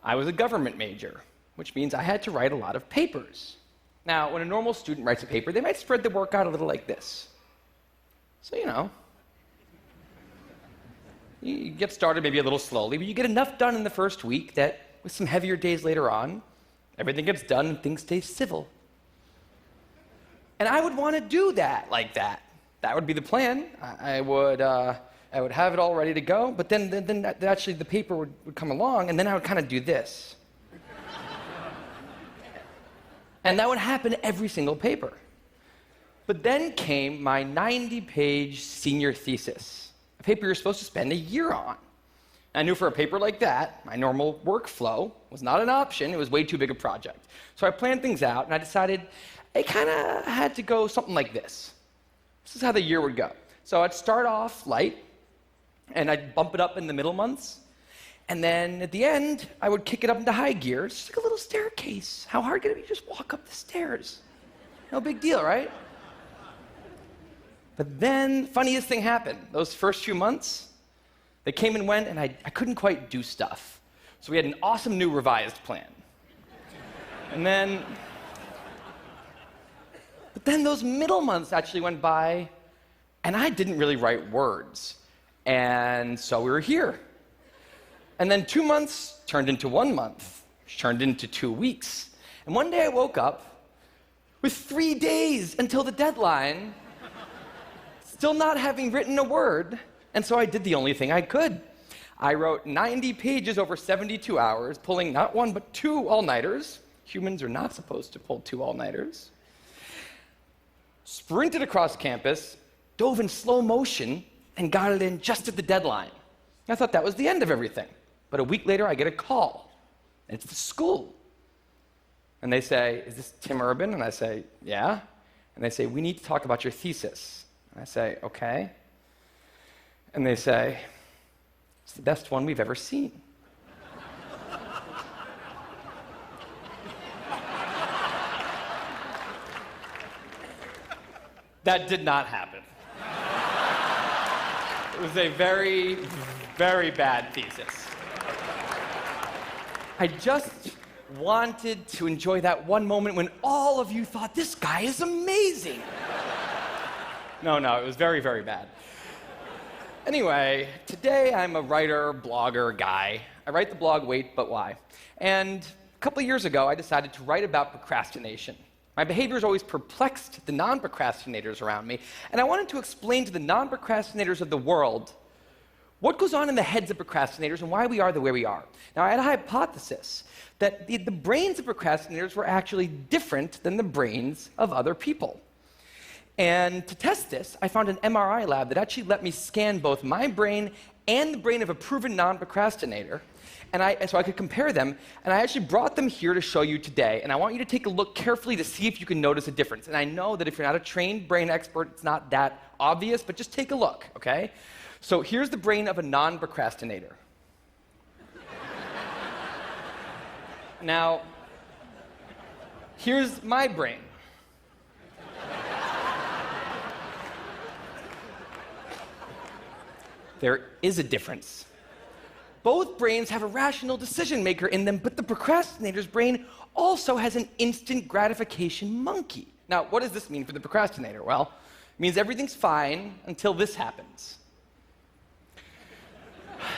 I was a government major, which means I had to write a lot of papers. Now, when a normal student writes a paper, they might spread the work out a little like this. So, you get started maybe a little slowly, but you get enough done in the first week that with some heavier days later on, everything gets done and things stay civil. And I would want to do that like that. That would be the plan. I would have it all ready to go, but then actually the paper would come along, and then I would kind of do this. And that would happen every single paper. But then came my 90-page senior thesis, a paper you're supposed to spend a year on. I knew for a paper like that, my normal workflow was not an option. It was way too big a project. So I planned things out, and I decided it kind of had to go something like this. This is how the year would go. So I'd start off light, and I'd bump it up in the middle months. And then at the end, I would kick it up into high gear. It's just like a little staircase. How hard could it be? Just walk up the stairs. No big deal, right? But then, funniest thing happened. Those first few months, they came and went, and I couldn't quite do stuff. So we had an awesome new revised plan. But then those middle months actually went by, and I didn't really write words. And so we were here. And then 2 months turned into 1 month, which turned into 2 weeks. And one day I woke up with 3 days until the deadline, still not having written a word. And so I did the only thing I could. I wrote 90 pages over 72 hours, pulling not 1 but 2 all-nighters. Humans are not supposed to pull 2 all-nighters. Sprinted across campus, dove in slow motion, and got it in just at the deadline. I thought that was the end of everything. But a week later, I get a call. And it's the school. And they say, "Is this Tim Urban?" And I say, "Yeah." And they say, "We need to talk about your thesis." And I say, "Okay." And they say, "It's the best one we've ever seen." That did not happen. It was a very, very bad thesis. I just wanted to enjoy that one moment when all of you thought, "This guy is amazing." No, it was very, very bad. Anyway, today I'm a writer, blogger guy. I write the blog Wait, But Why? And a couple of years ago, I decided to write about procrastination. My behaviors always perplexed the non-procrastinators around me, and I wanted to explain to the non-procrastinators of the world what goes on in the heads of procrastinators and why we are the way we are. Now, I had a hypothesis that the brains of procrastinators were actually different than the brains of other people. And to test this, I found an MRI lab that actually let me scan both my brain and the brain of a proven non-procrastinator, so I could compare them, and I actually brought them here to show you today, and I want you to take a look carefully to see if you can notice a difference. And I know that if you're not a trained brain expert, it's not that obvious, but just take a look, okay? So here's the brain of a non-procrastinator. Now, here's my brain. There is a difference. Both brains have a rational decision maker in them, but the procrastinator's brain also has an instant gratification monkey. Now, what does this mean for the procrastinator? Well, it means everything's fine until this happens.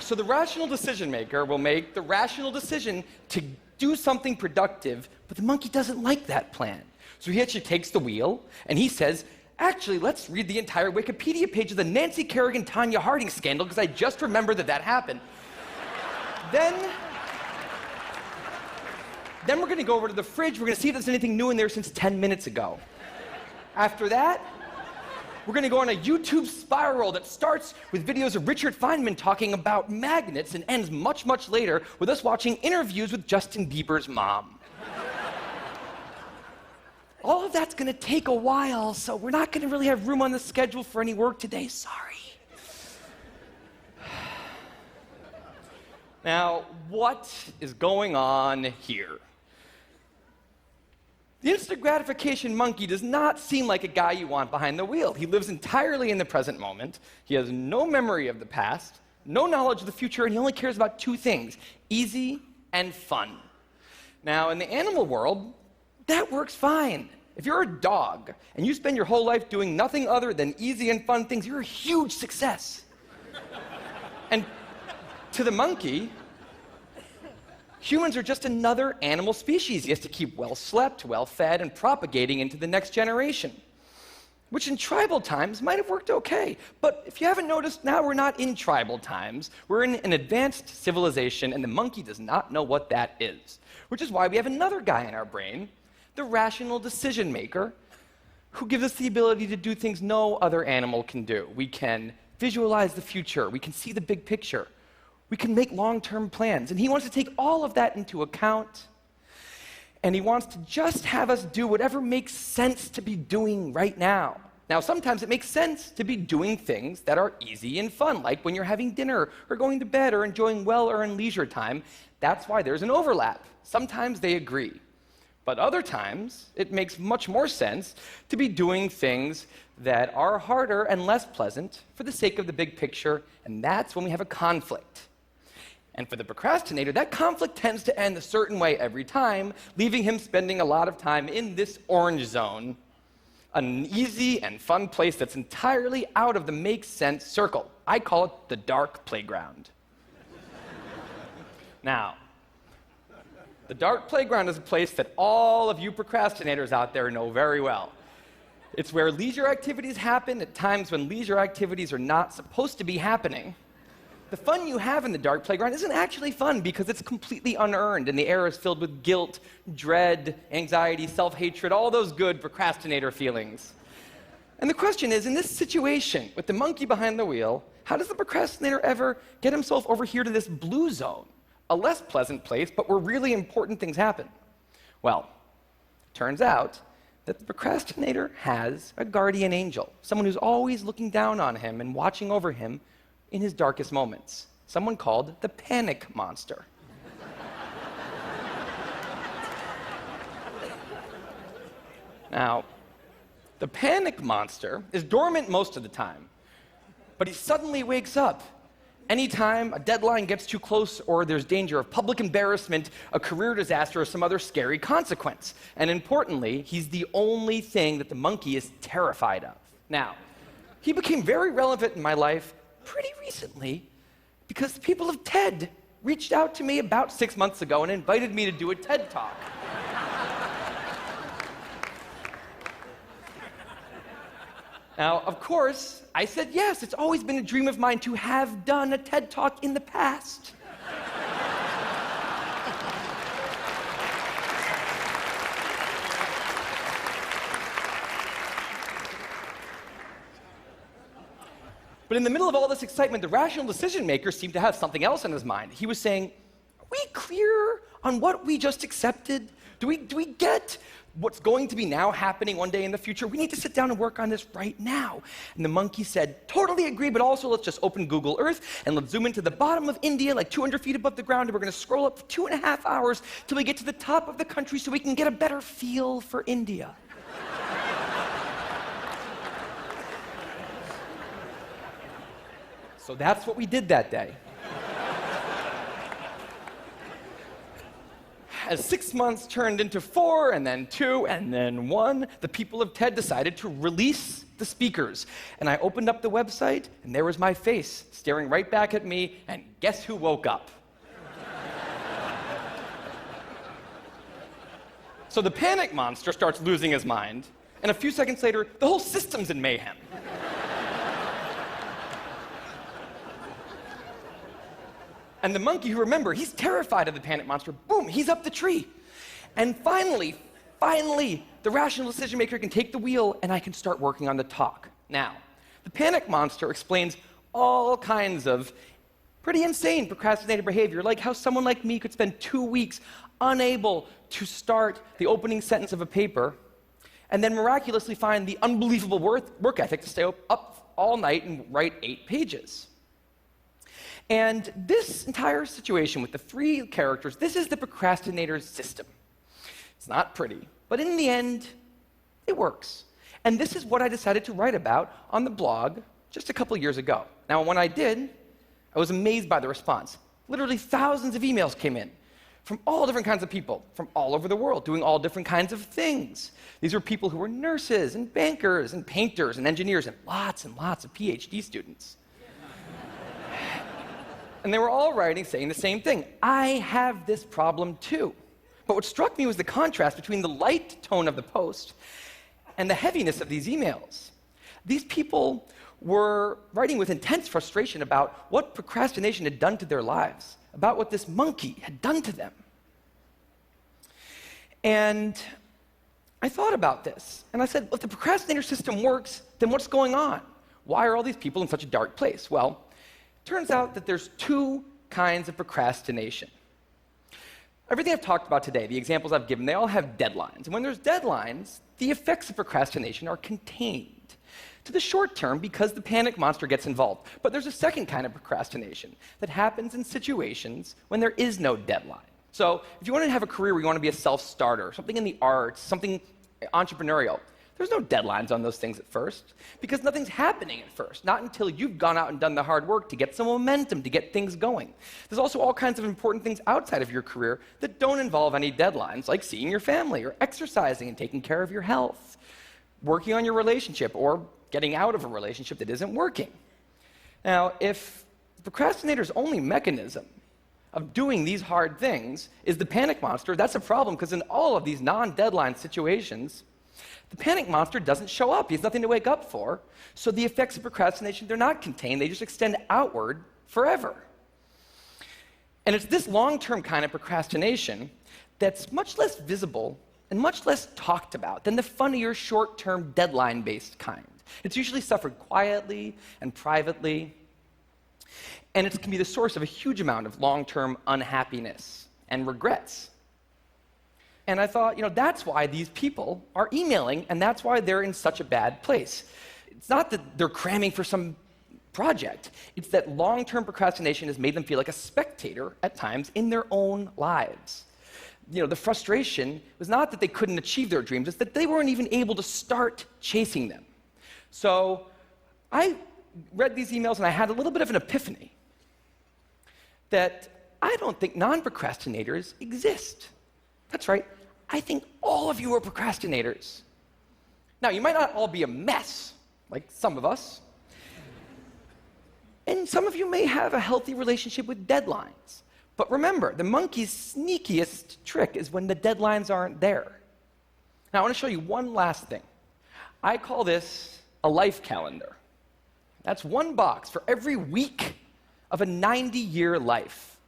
So the rational decision maker will make the rational decision to do something productive, but the monkey doesn't like that plan. So he actually takes the wheel and he says, "Actually, let's read the entire Wikipedia page of the Nancy Kerrigan-Tanya Harding scandal because I just remembered that happened." Then we're going to go over to the fridge. We're going to see if there's anything new in there since 10 minutes ago. After that, we're going to go on a YouTube spiral that starts with videos of Richard Feynman talking about magnets and ends much, much later with us watching interviews with Justin Bieber's mom. All of that's going to take a while, so we're not going to really have room on the schedule for any work today. Sorry. Now, what is going on here? The instant gratification monkey does not seem like a guy you want behind the wheel. He lives entirely in the present moment. He has no memory of the past, no knowledge of the future, and he only cares about 2 things: easy and fun. Now, in the animal world, that works fine. If you're a dog and you spend your whole life doing nothing other than easy and fun things, you're a huge success. And to the monkey, humans are just another animal species. He has to keep well slept, well fed, and propagating into the next generation, which in tribal times might have worked okay. But if you haven't noticed, now we're not in tribal times. We're in an advanced civilization, and the monkey does not know what that is, which is why we have another guy in our brain, the rational decision maker, who gives us the ability to do things no other animal can do. We can visualize the future. We can see the big picture. We can make long-term plans. And he wants to take all of that into account. And he wants to just have us do whatever makes sense to be doing right now. Now, sometimes it makes sense to be doing things that are easy and fun, like when you're having dinner or going to bed or enjoying well-earned leisure time. That's why there's an overlap. Sometimes they agree. But other times, it makes much more sense to be doing things that are harder and less pleasant for the sake of the big picture, and that's when we have a conflict. And for the procrastinator, that conflict tends to end a certain way every time, leaving him spending a lot of time in this orange zone, an easy and fun place that's entirely out of the make sense circle. I call it the dark playground. Now, the dark playground is a place that all of you procrastinators out there know very well. It's where leisure activities happen at times when leisure activities are not supposed to be happening. The fun you have in the dark playground isn't actually fun because it's completely unearned, and the air is filled with guilt, dread, anxiety, self-hatred, all those good procrastinator feelings. And the question is, in this situation, with the monkey behind the wheel, how does the procrastinator ever get himself over here to this blue zone? A less pleasant place, but where really important things happen. Well, turns out that the procrastinator has a guardian angel, someone who's always looking down on him and watching over him in his darkest moments, someone called the panic monster. Now, the panic monster is dormant most of the time, but he suddenly wakes up anytime a deadline gets too close or there's danger of public embarrassment, a career disaster, or some other scary consequence. And importantly, he's the only thing that the monkey is terrified of. Now, he became very relevant in my life pretty recently because the people of TED reached out to me about 6 months ago and invited me to do a TED Talk. Now, of course, I said yes. It's always been a dream of mine to have done a TED Talk in the past. But in the middle of all this excitement, the rational decision maker seemed to have something else on his mind. He was saying, are we clear on what we just accepted? Do we get what's going to be now happening one day in the future? We need to sit down and work on this right now. And the monkey said, totally agree, but also let's just open Google Earth and let's zoom into the bottom of India, like 200 feet above the ground, and we're going to scroll up for 2.5 hours till we get to the top of the country so we can get a better feel for India. So that's what we did that day. As 6 months turned into 4, and then 2, and then 1, the people of TED decided to release the speakers. And I opened up the website, and there was my face staring right back at me, and guess who woke up? So the panic monster starts losing his mind, and a few seconds later, the whole system's in mayhem. And the monkey, who, remember, he's terrified of the panic monster, boom, he's up the tree. And finally, the rational decision maker can take the wheel and I can start working on the talk. Now, the panic monster explains all kinds of pretty insane procrastinated behavior, like how someone like me could spend 2 weeks unable to start the opening sentence of a paper and then miraculously find the unbelievable work ethic to stay up all night and write 8 pages. And this entire situation with the 3 characters, this is the procrastinator's system. It's not pretty, but in the end, it works. And this is what I decided to write about on the blog just a couple years ago. Now, when I did, I was amazed by the response. Literally thousands of emails came in from all different kinds of people, from all over the world, doing all different kinds of things. These were people who were nurses and bankers and painters and engineers and lots of PhD students. And they were all writing, saying the same thing. I have this problem too. But what struck me was the contrast between the light tone of the post and the heaviness of these emails. These people were writing with intense frustration about what procrastination had done to their lives, about what this monkey had done to them. And I thought about this, and I said, well, if the procrastinator system works, then what's going on? Why are all these people in such a dark place? Well, it turns out that there's two kinds of procrastination. Everything I've talked about today, the examples I've given, they all have deadlines. And when there's deadlines, the effects of procrastination are contained to the short term because the panic monster gets involved. But there's a second kind of procrastination that happens in situations when there is no deadline. So if you want to have a career where you want to be a self-starter, something in the arts, something entrepreneurial, there's no deadlines on those things at first because nothing's happening at first, not until you've gone out and done the hard work to get some momentum, to get things going. There's also all kinds of important things outside of your career that don't involve any deadlines, like seeing your family or exercising and taking care of your health, working on your relationship or getting out of a relationship that isn't working. Now, if the procrastinator's only mechanism of doing these hard things is the panic monster, that's a problem because in all of these non-deadline situations, the panic monster doesn't show up. He has nothing to wake up for. So the effects of procrastination, they're not contained. They just extend outward forever. And it's this long-term kind of procrastination that's much less visible and much less talked about than the funnier, short-term, deadline-based kind. It's usually suffered quietly and privately, and it can be the source of a huge amount of long-term unhappiness and regrets. And I thought, that's why these people are emailing, and that's why they're in such a bad place. It's not that they're cramming for some project. It's that long-term procrastination has made them feel like a spectator at times in their own lives. The frustration was not that they couldn't achieve their dreams, it's that they weren't even able to start chasing them. So I read these emails and I had a little bit of an epiphany that I don't think non-procrastinators exist. That's right, I think all of you are procrastinators. Now, you might not all be a mess, like some of us, and some of you may have a healthy relationship with deadlines. But remember, the monkey's sneakiest trick is when the deadlines aren't there. Now, I want to show you one last thing. I call this a life calendar. That's one box for every week of a 90-year life.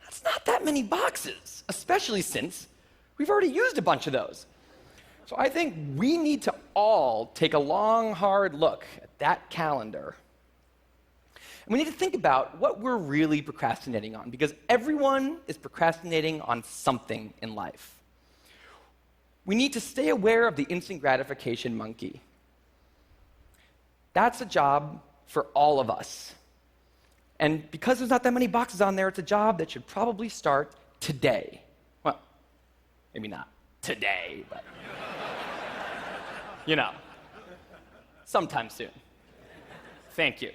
That's not that many boxes, especially since we've already used a bunch of those. So I think we need to all take a long, hard look at that calendar. And we need to think about what we're really procrastinating on, because everyone is procrastinating on something in life. We need to stay aware of the instant gratification monkey. That's a job for all of us. And because there's not that many boxes on there, it's a job that should probably start today. Well, maybe not today, but sometime soon. Thank you.